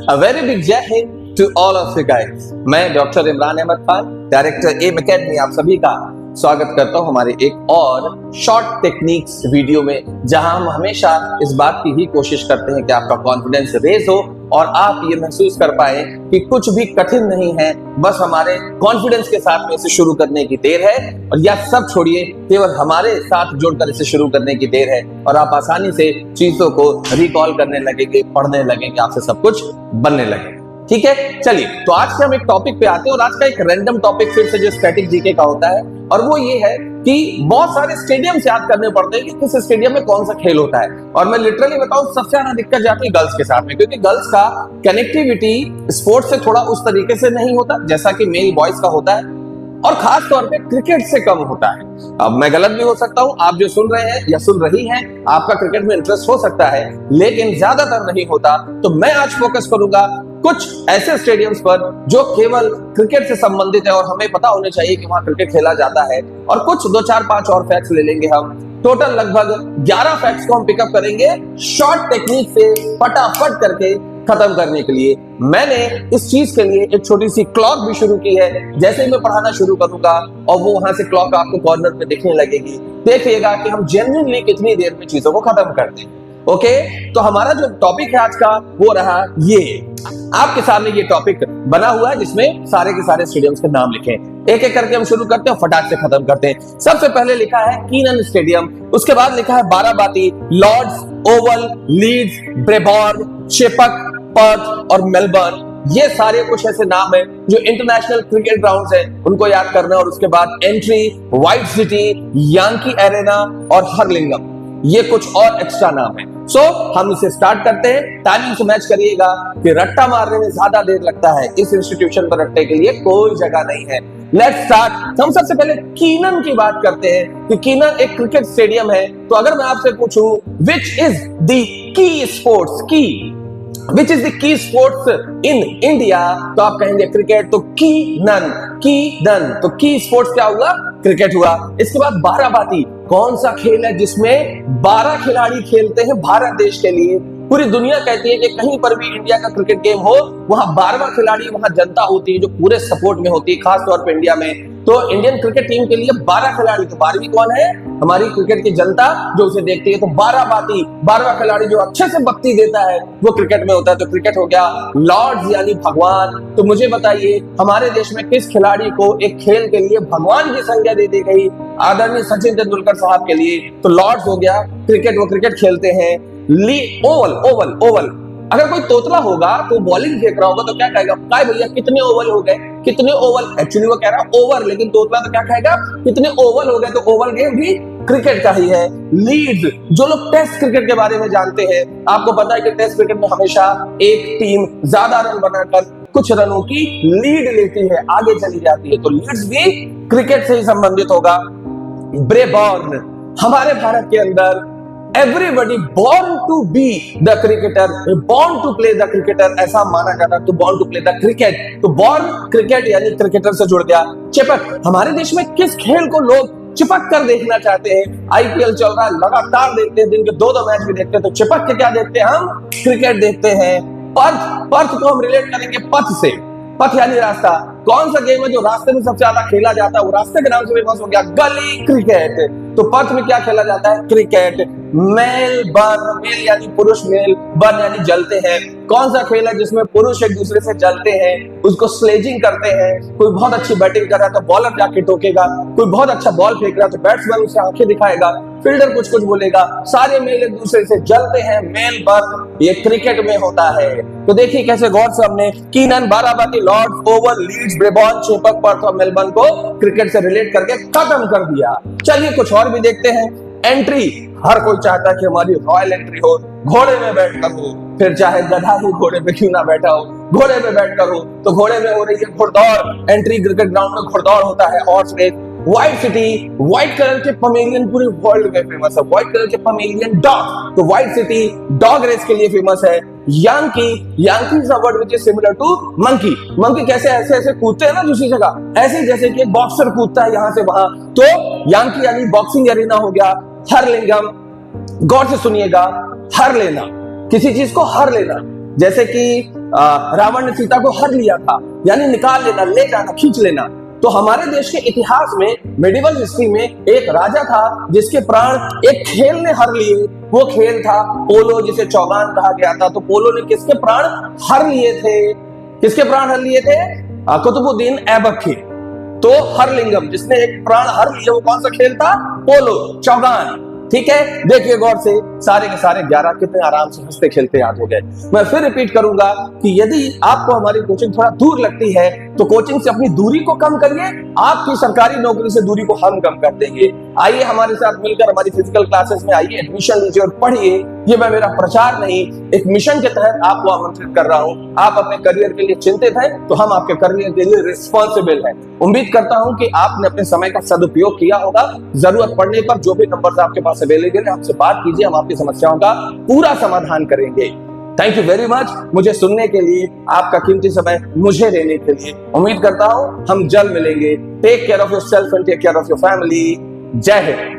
A very big Jai Hind to all of you guys। मैं doctor Imran Ahmad Khan, director M academy, आप सभी का स्वागत करता हूं हमारे एक और शॉर्ट टेक्निक्स वीडियो में, जहां हम हमेशा इस बात की ही कोशिश करते हैं कि आपका कॉन्फिडेंस रेज हो और आप ये महसूस कर पाए कि कुछ भी कठिन नहीं है, बस हमारे कॉन्फिडेंस के साथ में इसे शुरू करने की देर है। और यह सब छोड़िए, केवल हमारे साथ जुड़कर इसे शुरू करने की देर है और आप आसानी से चीजों को रिकॉल करने लगेंगे, पढ़ने लगेंगे, आपसे सब कुछ बनने लगेगा। ठीक है, चलिए तो आज के हम एक टॉपिक पे आते हैं और आज का एक रैंडम टॉपिक फिर से जो स्टैटिक जीके का होता है, और वो ये है कि बहुत सारे स्टेडियम याद करने पड़ते हैं कि किस स्टेडियम में कौन सा खेल होता है। और मैं लिटरली बताऊं, सबसे ज्यादा दिक्कत जाती है गर्ल्स के साथ में, क्योंकि गर्ल्स का कनेक्टिविटी स्पोर्ट्स से थोड़ा उस तरीके से नहीं होता जैसा कि मेल बॉयज का होता है, और खास तौर पे क्रिकेट से कम होता है। अब मैं गलत भी हो सकता हूं, आप जो सुन रहे हैं या सुन रही हैं, आपका क्रिकेट में इंटरेस्ट हो सकता है, लेकिन ज्यादातर नहीं होता। तो मैं आज फोकस करूंगा कुछ ऐसे स्टेडियम्स पर जो केवल क्रिकेट से संबंधित है और हमें पता होना चाहिए कि वहां क्रिकेट खेला जाता है, और कुछ 2 4 5 और फैक्ट्स ले लेंगे हम। टोटल लगभग 11 फैक्ट्स को हम पिकअप करेंगे शॉर्ट टेक्निक से फटाफट करके खत्म करने के लिए। मैंने इस चीज के लिए एक छोटी सी क्लॉक भी शुरू की है। जैसे ही मैं पढ़ाना शुरू करूंगा और वो वहां से क्लॉक आपको कॉर्नर पे दिखने लगेगी, देखिएगा कि हम जेन्युइनली कितनी देर में चीजों को खत्म करते हैं। ओके, तो हमारा जो टॉपिक है आज का वो रहा ये। आपके सामने ये टॉपिक बना हुआ है जिसमें सारे के सारे स्टेडियम्स के नाम लिखे हैं। एक एक करके हम शुरू करते हैं, फटाक से खत्म करते हैं। सबसे पहले लिखा है कीनन स्टेडियम, उसके बाद लिखा है Barabati, Lord's, Oval, Leeds, Brabourne, Chepauk, Perth और मेलबर्न। ये सारे कुछ ऐसे नाम हैं जो इंटरनेशनल क्रिकेट ग्राउंड्स हैं, उनको याद करना। और उसके बाद entry, white city, Yankee arena और हर्लिंगम, ये कुछ और एक्स्ट्रा नाम है। सो हम इसे स्टार्ट करते हैं। टाइमिंग से मैच करिएगा कि रट्टा मारने में ज्यादा देर लगता है, इस इंस्टीट्यूशन पर रट्टे के लिए कोई जगह नहीं है। Let's start. हम सबसे पहले कीनन की बात करते हैं कि कीनन एक क्रिकेट स्टेडियम है। तो अगर मैं आपसे पूछूं which is the key sports, की Which is the key sports in India, तो आप कहेंगे क्रिकेट। तो कीनन, तो की स्पोर्ट्स क्या हुआ? क्रिकेट हुआ। इसके बाद बाराबाती, कौन सा खेल है जिसमें 12 खिलाड़ी खेलते हैं भारत देश के लिए? पूरी दुनिया कहती है कि कहीं पर भी इंडिया का क्रिकेट गेम हो, वहां 12वां खिलाड़ी, वहां जनता होती है जो पूरे सपोर्ट में होती है, खास तौर पर इंडिया में। तो इंडियन क्रिकेट टीम के लिए 12 खिलाड़ी। तो 12वीं कौन है? हमारी क्रिकेट की जनता जो उसे देखती है। तो बाराबाती, 12वां खिलाड़ी जो अच्छे से भक्ति देता है, वो क्रिकेट में होता है। तो क्रिकेट हो गया। लॉर्ड्स यानी भगवान, तो मुझे बताइए हमारे देश में किस खिलाड़ी को एक खेल के लिए भगवान की संज्ञा दे दी गई? आदरणीय सचिन तेंदुलकर साहब के लिए। तो लॉर्ड्स हो गया क्रिकेट, वो क्रिकेट खेलते हैं। ओवल, अगर कोई तोतला होगा तो बॉलिंग फेंक रहा होगा तो क्या कहेगा? काय भैया कितने ओवल हो गए, कितने ओवल? एक्चुअली वो कह रहा है ओवर, लेकिन तोतला तो क्या कहेगा? कितने ओवल हो गए। तो ओवल गेम भी क्रिकेट का ही है। लीड, जो लोग टेस्ट क्रिकेट के बारे में जानते हैं, आपको पता है कि टेस्ट क्रिकेट में हमेशा एक टीम ज्यादा रन बनाकर कुछ रनों की लीड लेती है, आगे चली जाती है। तो लीड्स भी क्रिकेट से ही संबंधित होगा। ब्रेबॉर्न, हमारे भारत के अंदर everybody born to be the cricketer, born to play the cricketer, ऐसा माना जाता है। तो born to play the cricket, तो born क्रिकेट यानी क्रिकेटर से जुड़ गया। चिपक, हमारे देश में किस खेल को लोग चिपक कर देखना चाहते हैं? आईपीएल चल रहा है, लगातार देखते हैं, दिन के 2-2 मैच भी देखते हैं। तो चिपक के क्या देखते हैं? हम क्रिकेट देखते हैं। पर्थ को हम रिलेट करेंगे पथ से। पथ यानी रास्ता, कौन सा गेम है जो रास्ते में सबसे ज्यादा खेला जाता है? वो रास्ते के नाम से फेमस हो गया, गली क्रिकेट। तो पथ में क्या खेला जाता है? क्रिकेट। मेल बर्न, मेल यानी पुरुष, मेल बर्न यानी जलते हैं। कौन सा खेल है जिसमें पुरुष एक दूसरे से जलते हैं, उसको स्लेजिंग करते हैं? कोई बहुत अच्छी बैटिंग कर रहा है तो बॉलर जाके ठोकेगा, कोई बहुत अच्छा बॉल फेंक रहा है तो बैट्समैन उसे आंखें दिखाएगा, फील्डर कुछ कुछ बोलेगा, सारे मेल एक दूसरे से जलते हैं। मेल बर्न ये क्रिकेट में होता है। तो देखिए कैसे गौर से हमने Keenan, Barabati, Lord's, Oval, Leeds, Brabourne, Chepauk, Perth और मेलबर्न को क्रिकेट से रिलेट करके खत्म कर दिया। चलिए कुछ और भी देखते हैं। एंट्री, हर कोई चाहता है कि हमारी रॉयल एंट्री हो, घोड़े में बैठकर हो, फिर चाहे गधा ही घोड़े पे क्यों ना बैठा हो, घोड़े पे बैठकर हो। तो घोड़े में हो रही है घुड़दौड़। एंट्री क्रिकेट ग्राउंड में घुड़दौड़ होता है, horse race. White city, white colour के पमेलियन पूरे वर्ल्ड में फेमस है। व्हाइट कलर के पमेलियन डॉग, तो व्हाइट सिटी डॉग रेस के लिए फेमस है। Yankee is a word which is similar to monkey. Monkey कैसे ऐसे ऐसे कूदते हैं ना दूसरी जगह, ऐसे जैसे कि एक बॉक्सर कूदता है यहां से वहां। तो यांकी यानी बॉक्सिंग एरिना हो गया। हरलिंगम, गौर से सुनिएगा, हर लेना, किसी चीज को हर लेना। जैसे कि रावण ने सीता को हर लिया था, यानी निकाल लेना, ले जाना, खींच लेना। तो हमारे देश के इतिहास में, मेडिवल हिस्ट्री में एक राजा था जिसके प्राण एक खेल ने हर लिए। वो खेल था पोलो, जिसे चौगान कहा गया था। तो पोलो ने किसके प्राण हर लिए थे? किसके प्राण हर लिए थे? कुतुबुद्दीन ऐबक के। तो हरलिंगम, जिसने एक प्राण हर लिया, वो कौन सा खेल था? पोलो, चौगान। ठीक है, देखिए गौर से, सारे के सारे 11 कितने आराम से हंसते खेलते याद हो गए। मैं फिर रिपीट करूंगा कि यदि आपको हमारी कोचिंग थोड़ा दूर लगती है तो कोचिंग से अपनी दूरी को कम करिए, आपकी सरकारी नौकरी से दूरी को हम कम कर देंगे। आइए हमारे साथ मिलकर हमारी फिजिकल क्लासेस में आइए, एडमिशन लीजिए और पढ़िए। ये मैं मेरा प्रचार नहीं, एक मिशन के तहत आपको आमंत्रित कर रहा हूं। आप अपने करियर के लिए चिंतित हैं तो हम आपके करियर के लिए रिस्पॉन्सिबल हैं। उम्मीद करता हूं कि आपने अपने समय का सदुपयोग किया होगा। जरूरत पड़ने पर जो भी नंबर आपके पास अवेलेबल है, हमसे बात कीजिए, हम आपकी समस्याओं का पूरा समाधान करेंगे। थैंक यू वेरी मच मुझे सुनने के लिए, आपका कीमती समय मुझे देने के लिए। उम्मीद करता हूं हम जल्द मिलेंगे। Take care of yourself and take care of your family. Jai Hind.